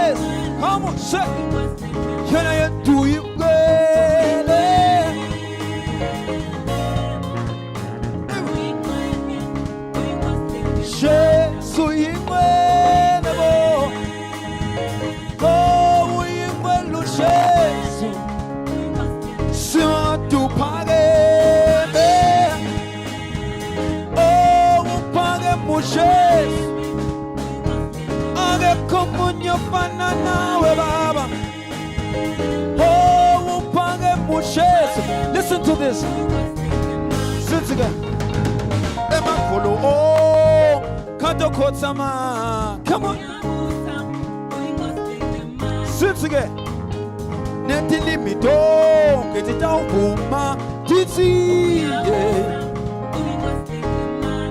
Jesus. Come on, say. Can I do you well? Jesus, you well, oh, you well, Jesus. Sima tu page, oh, page muches. Age comunio banana, baba. Oh, page muches. Listen to this. Sit again. Emma follow. Oh, kato kotsama. Come on. Sit again. Netili mito, ketita uma, titi.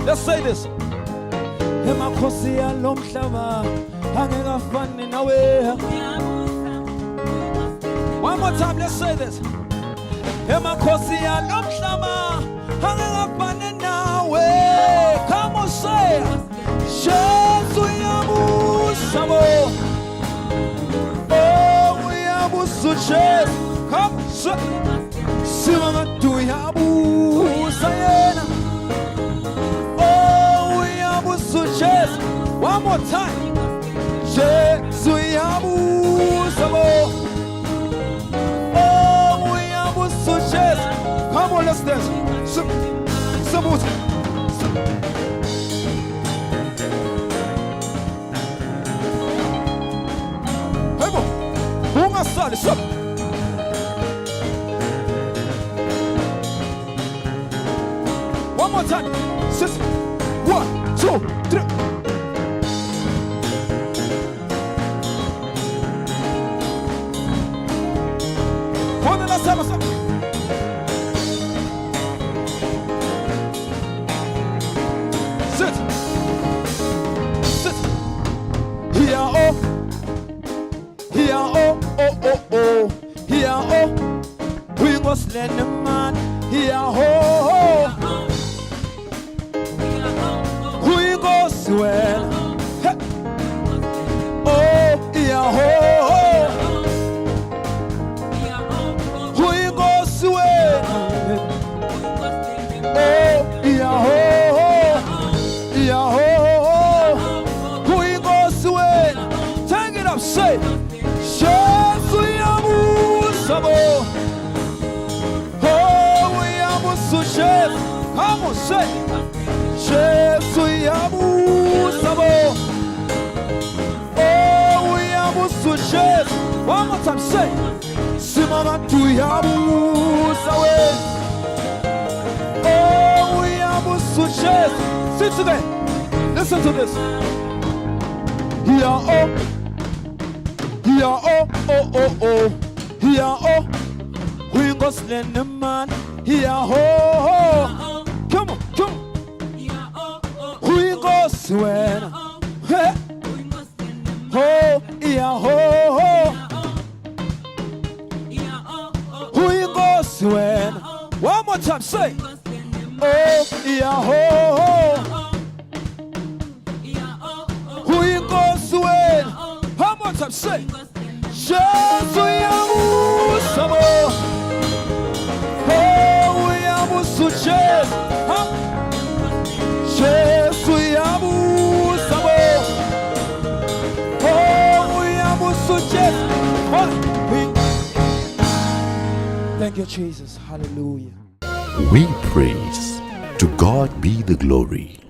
Let's say this. Ema kosi alomhlaba, angeka fani nawe. One more time, let's say this. Ema kosi alomhlaba, angeka fani nawe. Come on, say. Shesu yamu sabo. Suches, come, Simama to Yabu Sayana. Oh, we have suches. One more time. Jesu Yabu Sabo. Oh, we have suches. Come on, let's dance. Sabut. Stop. One more time. 6, 1, 2, 3. One last time. Sit. Here, oh. Here, oh. Here, oh, we must lend a man. Here, oh, we go swell. Oh, here, oh, we go swell. Oh, here, oh, we go swell. Take it up, say. Oh, we have suches. Come on, say. Jesus, we have sabo. Oh, we have suches. One more time, say. Simama tu yabu sawe. Oh, we have suches. Sit today. Listen to this. Here, oh. Here, oh, oh, oh, oh. Here, oh, we go slend the man. Here, oh, come on, come on. We go sweat. Hey, oh, here, oh, we go sweat. One more time, say. Oh, here, oh, we go sweat. One more time, say. Jesus, we have sabo. Oh, we have suches. Jesus, we have sabo. Oh, we have suches. Thank you, Jesus. Hallelujah. We praise. To God be the glory.